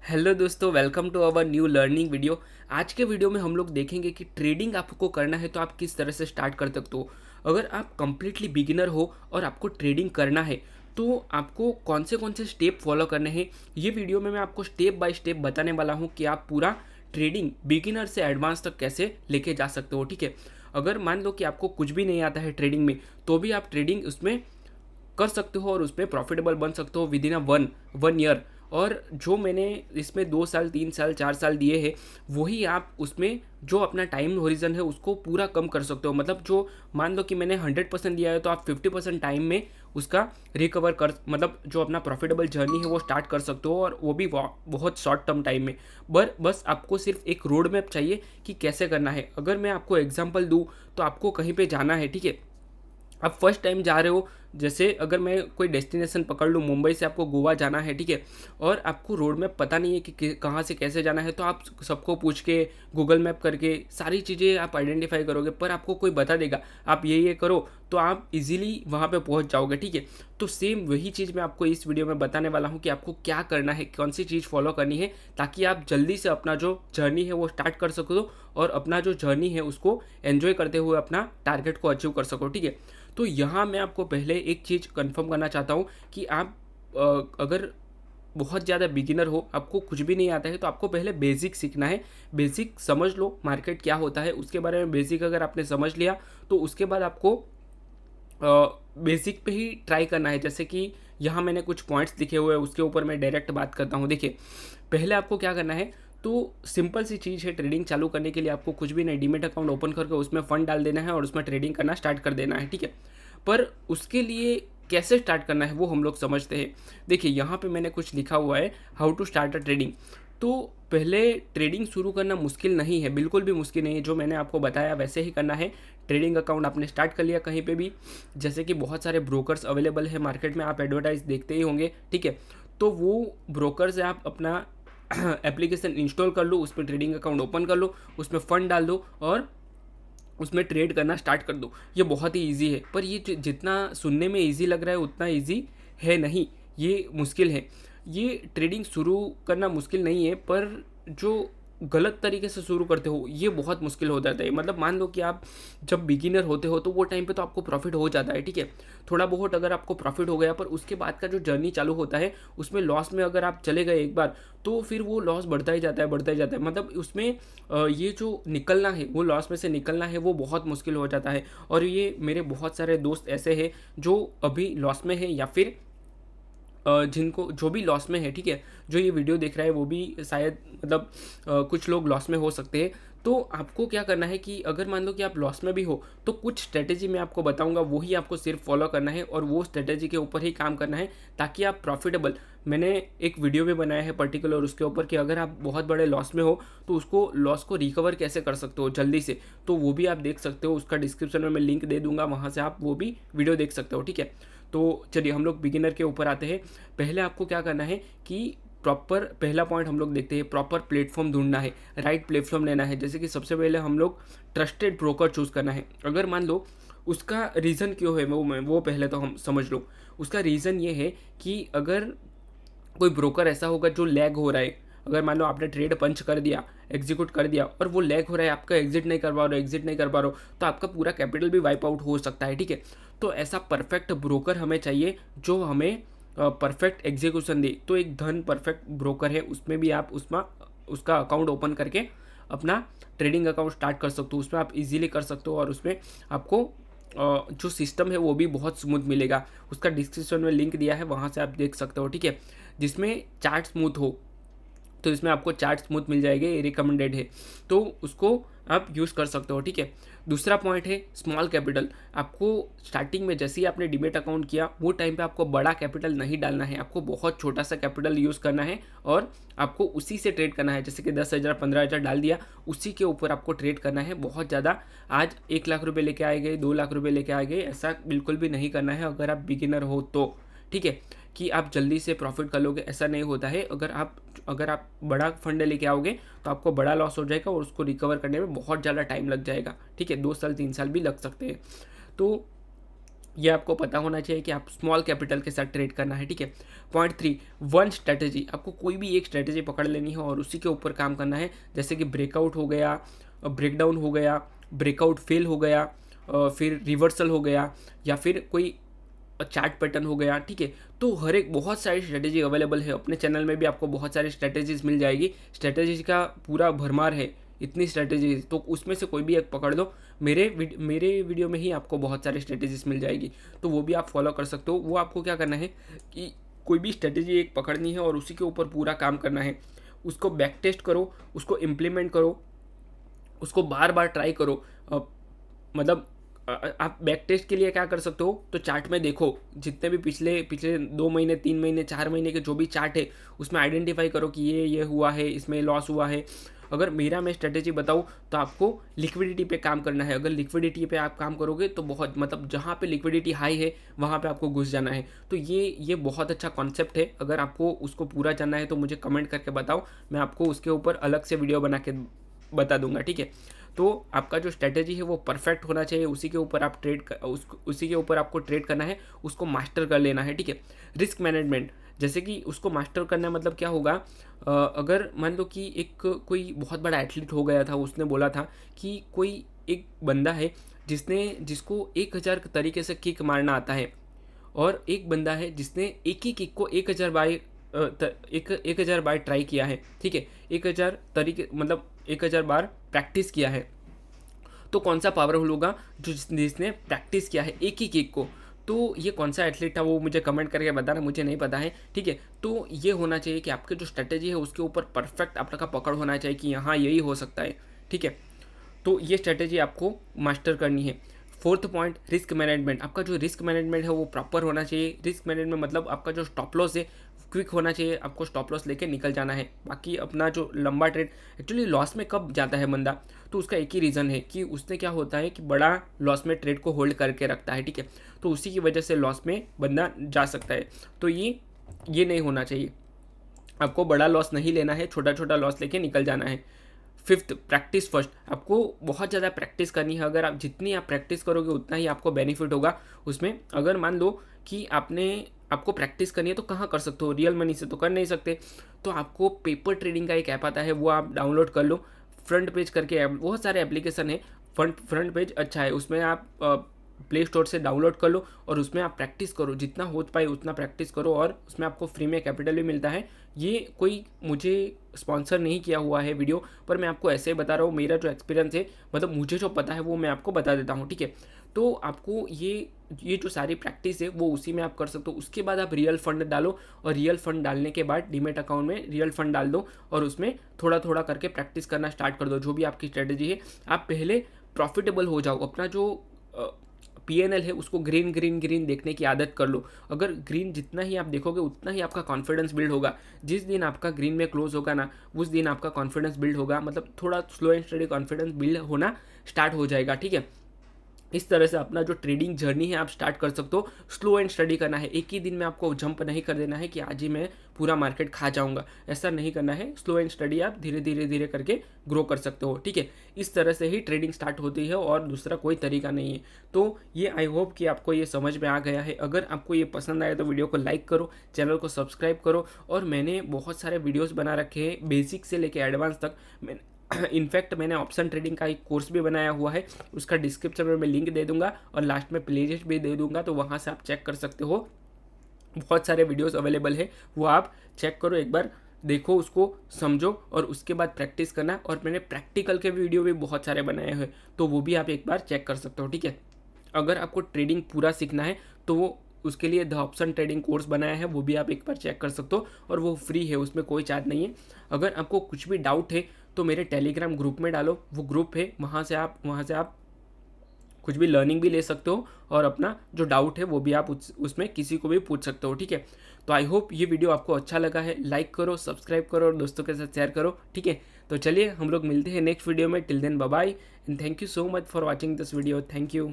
Hello दोस्तों, welcome to our new learning video. आज के वीडियो में हम लोग देखेंगे कि ट्रेडिंग आपको करना है तो आप किस तरह से स्टार्ट कर सकते हो। अगर आप कंप्लीटली बिगिनर हो और आपको ट्रेडिंग करना है तो आपको कौन से स्टेप फॉलो करने हैं, ये वीडियो में मैं आपको स्टेप बाय स्टेप बताने वाला हूँ कि आप पूरा ट्रेडिंग बिगिनर से एडवांस तक कैसे लेके जा सकते हो। ठीक है, अगर मान लो कि आपको कुछ भी नहीं आता है ट्रेडिंग में, तो भी आप ट्रेडिंग उसमें कर सकते हो और उसमें प्रॉफिटेबल बन सकते हो with in a one year. और जो मैंने इसमें 2 साल 3 साल 4 साल दिए हैं, वही आप उसमें जो अपना टाइम होरिजन है उसको पूरा कम कर सकते हो। मतलब जो मान लो कि मैंने 100% दिया है तो आप 50% टाइम में उसका रिकवर कर, मतलब जो अपना प्रॉफिटेबल जर्नी है वो स्टार्ट कर सकते हो, और वो भी बहुत शॉर्ट टर्म टाइम में। बस आपको सिर्फ एक रोड मैप चाहिए कि कैसे करना है। अगर मैं आपको एग्जांपल दूँ तो आपको कहीं पे जाना है, ठीक है, आप फर्स्ट टाइम जा रहे हो, जैसे अगर मैं कोई डेस्टिनेशन पकड़ लूँ, मुंबई से आपको गोवा जाना है, ठीक है, और आपको रोड मैप पता नहीं है कि कहाँ से कैसे जाना है, तो आप सबको पूछ के गूगल मैप करके सारी चीज़ें आप आइडेंटिफाई करोगे, पर आपको कोई बता देगा आप ये करो तो आप इजीली वहाँ पे पहुँच जाओगे। ठीक है, तो सेम वही चीज़ मैं आपको इस वीडियो में बताने वाला हूँ कि आपको क्या करना है, कौन सी चीज़ फॉलो करनी है, ताकि आप जल्दी से अपना जो जर्नी है वो स्टार्ट कर सको और अपना जो जर्नी है उसको एन्जॉय करते हुए अपना टारगेट को अचीव कर सको। ठीक है, तो यहाँ मैं आपको पहले एक चीज़ कंफर्म करना चाहता हूँ कि आप अगर बहुत ज़्यादा बिगिनर हो, आपको कुछ भी नहीं आता है, तो आपको पहले बेसिक सीखना है। बेसिक समझ लो मार्केट क्या होता है, उसके बारे में बेसिक अगर आपने समझ लिया तो उसके बाद आपको बेसिक पे ही ट्राई करना है। जैसे कि यहाँ मैंने कुछ पॉइंट्स लिखे हुए हैं, उसके ऊपर मैं डायरेक्ट बात करता हूँ। देखिए, पहले आपको क्या करना है, तो सिंपल सी चीज़ है। ट्रेडिंग चालू करने के लिए आपको कुछ भी नहीं, डीमेट अकाउंट ओपन करके उसमें फ़ंड डाल देना है और उसमें ट्रेडिंग करना स्टार्ट कर देना है। ठीक है, पर उसके लिए कैसे स्टार्ट करना है वो हम लोग समझते हैं। देखिए, यहाँ पे मैंने कुछ लिखा हुआ है, how to start a trading. तो पहले ट्रेडिंग शुरू करना मुश्किल नहीं है, बिल्कुल भी मुश्किल नहीं है। जो मैंने आपको बताया वैसे ही करना है। ट्रेडिंग अकाउंट आपने स्टार्ट कर लिया कहीं पे भी, जैसे कि बहुत सारे ब्रोकर्स अवेलेबल है मार्केट में, आप एडवर्टाइज देखते ही होंगे। ठीक है, तो वो ब्रोकर से आप अपना एप्लीकेशन इंस्टॉल कर लो, उस पर ट्रेडिंग अकाउंट ओपन कर लो, उसमें फ़ंड डाल दो और उसमें ट्रेड करना स्टार्ट कर दो। ये बहुत ही ईजी है, पर ये जितना सुनने में ईजी लग रहा है उतना ईजी है नहीं, ये मुश्किल है। ये ट्रेडिंग शुरू करना मुश्किल नहीं है, पर जो गलत तरीके से शुरू करते हो ये बहुत मुश्किल हो जाता है। मतलब मान लो कि आप जब बिगिनर होते हो तो वो टाइम पे तो आपको प्रॉफिट हो जाता है, ठीक है, थोड़ा बहुत अगर आपको प्रॉफिट हो गया, पर उसके बाद का जो जर्नी चालू होता है उसमें लॉस में अगर आप चले गए एक बार, तो फिर वो लॉस बढ़ता ही जाता है, बढ़ता ही जाता है। मतलब उसमें ये जो निकलना है, वो लॉस में से निकलना है, वो बहुत मुश्किल हो जाता है। और ये मेरे बहुत सारे दोस्त ऐसे हैं जो अभी लॉस में है, या फिर जिनको जो भी लॉस में है, ठीक है, जो ये वीडियो देख रहा है वो भी शायद, मतलब कुछ लोग लॉस में हो सकते हैं। तो आपको क्या करना है कि अगर मान लो कि आप लॉस में भी हो, तो कुछ स्ट्रेटेजी मैं आपको बताऊंगा, वही आपको सिर्फ फॉलो करना है और वो स्ट्रेटेजी के ऊपर ही काम करना है, ताकि आप प्रॉफिटेबल। मैंने एक वीडियो भी बनाया है पर्टिकुलर उसके ऊपर कि अगर आप बहुत बड़े लॉस में हो तो उसको लॉस को रिकवर कैसे कर सकते हो जल्दी से, तो वो भी आप देख सकते हो। उसका डिस्क्रिप्शन में मैं लिंक दे दूंगा, वहाँ से आप वो भी वीडियो देख सकते हो। ठीक है, तो चलिए हम लोग बिगिनर के ऊपर आते हैं। पहले आपको क्या करना है कि प्रॉपर, पहला पॉइंट हम लोग देखते हैं, प्रॉपर प्लेटफॉर्म ढूंढना है, राइट प्लेटफॉर्म लेना है। जैसे कि सबसे पहले हम लोग ट्रस्टेड ब्रोकर चूज़ करना है। अगर मान लो उसका रीज़न क्यों है, वो पहले तो हम समझ लो। उसका रीज़न ये है कि अगर कोई ब्रोकर ऐसा होगा जो लैग हो रहा है, अगर मान लो आपने ट्रेड पंच कर दिया, एग्जीक्यूट कर दिया, और वो लैग हो रहा है, आपका एग्जिट नहीं कर पा रहे हो, तो आपका पूरा कैपिटल भी वाइप आउट हो सकता है। ठीक है, तो ऐसा परफेक्ट ब्रोकर हमें चाहिए जो हमें परफेक्ट एग्जीक्यूशन दे। तो एक धन परफेक्ट ब्रोकर है, उसमें भी आप उसका अकाउंट ओपन करके अपना ट्रेडिंग अकाउंट स्टार्ट कर सकते हो। उसमें आप इजीली कर सकते हो और उसमें आपको जो सिस्टम है वो भी बहुत स्मूथ मिलेगा। उसका डिस्क्रिप्शन में लिंक दिया है, वहाँ से आप देख सकते हो। ठीक है, जिसमें चार्ट स्मूथ हो, तो इसमें आपको चार्ट स्मूथ मिल जाएंगे, ये रिकमेंडेड है, तो उसको आप यूज़ कर सकते हो। ठीक है, दूसरा पॉइंट है स्मॉल कैपिटल। आपको स्टार्टिंग में जैसे ही आपने डीमेट अकाउंट किया वो टाइम पे आपको बड़ा कैपिटल नहीं डालना है, आपको बहुत छोटा सा कैपिटल यूज़ करना है और आपको उसी से ट्रेड करना है। जैसे कि 10,000 15,000 डाल दिया, उसी के ऊपर आपको ट्रेड करना है। बहुत ज़्यादा आज 1 लाख रुपये लेके आए गए, 2 लाख रुपये लेके आ गए, ऐसा बिल्कुल भी नहीं करना है अगर आप बिगिनर हो तो। ठीक है, कि आप जल्दी से प्रॉफिट कर लोगे, ऐसा नहीं होता है। अगर आप बड़ा फंड लेके आओगे तो आपको बड़ा लॉस हो जाएगा और उसको रिकवर करने में बहुत ज़्यादा टाइम लग जाएगा। ठीक है, 2 साल 3 साल भी लग सकते हैं। तो ये आपको पता होना चाहिए कि आप स्मॉल कैपिटल के साथ ट्रेड करना है, ठीक है। Point 3, one strategy. आपको कोई भी एक स्ट्रैटेजी पकड़ लेनी है और उसी के ऊपर काम करना है। जैसे कि ब्रेकआउट हो गया, ब्रेकडाउन हो गया, ब्रेकआउट फेल हो गया, फिर रिवर्सल हो गया, या फिर कोई चार्ट पैटर्न हो गया, ठीक है। तो हर एक बहुत सारी स्ट्रैटेजी अवेलेबल है। अपने चैनल में भी आपको बहुत सारी स्ट्रैटेजीज मिल जाएगी। स्ट्रैटेजीज का पूरा भरमार है, इतनी स्ट्रैटेजीज, तो उसमें से कोई भी एक पकड़ लो। मेरे वीडियो में ही आपको बहुत सारी स्ट्रैटेजीज मिल जाएगी, तो वो भी आप फॉलो कर सकते हो। वो आपको क्या करना है कि कोई भी स्ट्रैटेजी एक पकड़नी है और उसी के ऊपर पूरा काम करना है। उसको बैक टेस्ट करो, उसको इम्प्लीमेंट करो, उसको बार बार ट्राई करो। मतलब आप बैक टेस्ट के लिए क्या कर सकते हो, तो चार्ट में देखो, जितने भी पिछले पिछले 2 महीने, 3 महीने, 4 महीने के जो भी चार्ट है उसमें आइडेंटिफाई करो कि ये हुआ है, इसमें लॉस हुआ है। अगर मेरा मैं स्ट्रेटेजी बताऊँ तो आपको लिक्विडिटी पे काम करना है। अगर लिक्विडिटी पे आप काम करोगे तो बहुत, मतलब जहाँ पे लिक्विडिटी हाई है वहाँ पे आपको घुस जाना है। तो ये बहुत अच्छा कॉन्सेप्ट है। अगर आपको उसको पूरा जानना है तो मुझे कमेंट करके बताओ, मैं आपको उसके ऊपर अलग से वीडियो बना के बता दूंगा, ठीक है। तो आपका जो स्ट्रैटेजी है वो परफेक्ट होना चाहिए, उसी के ऊपर आप उसी के ऊपर आपको ट्रेड करना है, उसको मास्टर कर लेना है, ठीक है। रिस्क मैनेजमेंट, जैसे कि उसको मास्टर करना मतलब क्या होगा, अगर मान लो कि एक कोई बहुत बड़ा एथलीट हो गया था, उसने बोला था कि कोई एक बंदा है जिसको 1000 तरीके से किक मारना आता है, और एक बंदा है जिसने एक ही किक को 1000 बार 1000 बार ट्राई किया है, ठीक है। 1000 तरीके, मतलब 1000 बार प्रैक्टिस किया है। तो कौन सा पावरफुल होगा, जो जिसने प्रैक्टिस किया है एक ही किक को। तो ये कौन सा एथलीट था वो मुझे कमेंट करके बताना, मुझे नहीं पता है, ठीक है। तो ये होना चाहिए कि आपके जो स्ट्रेटेजी है उसके ऊपर परफेक्ट आपका पकड़ होना चाहिए कि यहाँ यही हो सकता है, ठीक है। तो ये स्ट्रेटेजी आपको मास्टर करनी है। Fourth point, risk management. आपका जो रिस्क मैनेजमेंट है वो प्रॉपर होना चाहिए। रिस्क मैनेजमेंट मतलब आपका जो स्टॉप लॉस है क्विक होना चाहिए, आपको स्टॉप लॉस लेके निकल जाना है। बाकी अपना जो लंबा ट्रेड, एक्चुअली लॉस में कब जाता है बंदा, तो उसका एक ही रीज़न है कि उसने क्या होता है कि बड़ा लॉस में ट्रेड को होल्ड करके रखता है, ठीक है। तो उसी की वजह से लॉस में बंदा जा सकता है। तो ये नहीं होना चाहिए। आपको बड़ा लॉस नहीं लेना है, छोटा छोटा लॉस लेके निकल जाना है। Fifth, practice first. आपको बहुत ज़्यादा प्रैक्टिस करनी है। अगर आप जितनी आप प्रैक्टिस करोगे उतना ही आपको बेनिफिट होगा उसमें। अगर मान लो कि आपको प्रैक्टिस करनी है तो कहाँ कर सकते हो, रियल मनी से तो कर नहीं सकते। तो आपको पेपर ट्रेडिंग का एक ऐप आता है, वो आप डाउनलोड कर लो। फ्रंट पेज करके ऐप, बहुत सारे एप्लीकेशन है। फ्रंट पेज अच्छा है, उसमें आप प्ले स्टोर से डाउनलोड कर लो और उसमें आप प्रैक्टिस करो, जितना हो पाए उतना प्रैक्टिस करो, और उसमें आपको फ्री में कैपिटल भी मिलता है। ये कोई मुझे स्पॉन्सर नहीं किया हुआ है वीडियो, पर मैं आपको ऐसे ही बता रहा हूँ, मेरा जो एक्सपीरियंस है, मतलब मुझे जो पता है वो मैं आपको बता देता हूँ, ठीक है। तो आपको ये जो सारी प्रैक्टिस है वो उसी में आप कर सकते हो। उसके बाद आप रियल फंड डालो, और रियल फंड डालने के बाद डीमेट अकाउंट में रियल फंड डाल दो, और उसमें थोड़ा थोड़ा करके प्रैक्टिस करना स्टार्ट कर दो। जो भी आपकी स्ट्रेटेजी है, आप पहले प्रॉफिटेबल हो जाओ। अपना जो PNL है उसको ग्रीन ग्रीन ग्रीन देखने की आदत कर लो। अगर ग्रीन जितना ही आप देखोगे उतना ही आपका कॉन्फिडेंस बिल्ड होगा। जिस दिन आपका ग्रीन में क्लोज होगा ना, उस दिन आपका कॉन्फिडेंस बिल्ड होगा, मतलब थोड़ा slow and study confidence build होना स्टार्ट हो जाएगा, ठीक है। इस तरह से अपना जो ट्रेडिंग जर्नी है आप स्टार्ट कर सकते हो। स्लो एंड स्टडी करना है, एक ही दिन में आपको जंप नहीं कर देना है कि आज ही मैं पूरा मार्केट खा जाऊंगा, ऐसा नहीं करना है। स्लो एंड स्टडी आप धीरे धीरे धीरे करके ग्रो कर सकते हो, ठीक है। इस तरह से ही ट्रेडिंग स्टार्ट होती है, और दूसरा कोई तरीका नहीं है। तो ये आई होप कि आपको ये समझ में आ गया है। अगर आपको ये पसंद आया तो वीडियो को लाइक करो, चैनल को सब्सक्राइब करो। और मैंने बहुत सारे वीडियोज़ बना रखे हैं, बेसिक से लेके एडवांस तक। इनफैक्ट मैंने ऑप्शन ट्रेडिंग का एक कोर्स भी बनाया हुआ है, उसका डिस्क्रिप्शन में मैं लिंक दे दूंगा, और लास्ट में प्लेलिस्ट भी दे दूंगा, तो वहाँ से आप चेक कर सकते हो। बहुत सारे वीडियोस अवेलेबल है, वो आप चेक करो, एक बार देखो, उसको समझो, और उसके बाद प्रैक्टिस करना। और मैंने प्रैक्टिकल के वीडियो भी बहुत सारे बनाए हैं, तो वो भी आप एक बार चेक कर सकते हो, ठीक है। अगर आपको ट्रेडिंग पूरा सीखना है तो वो उसके लिए द ऑप्शन ट्रेडिंग कोर्स बनाया है, वो भी आप एक बार चेक कर सकते हो, और वो फ्री है, उसमें कोई चार्ज नहीं है। अगर आपको कुछ भी डाउट है तो मेरे टेलीग्राम ग्रुप में डालो, वो ग्रुप है, वहाँ से आप कुछ भी लर्निंग भी ले सकते हो, और अपना जो डाउट है वो भी आप उसमें किसी को भी पूछ सकते हो, ठीक है। तो आई होप ये वीडियो आपको अच्छा लगा है। लाइक करो, सब्सक्राइब करो, और दोस्तों के साथ शेयर करो, ठीक है। तो चलिए हम लोग मिलते हैं नेक्स्ट वीडियो में। Till then bye bye, and thank you so much for watching this video. Thank you.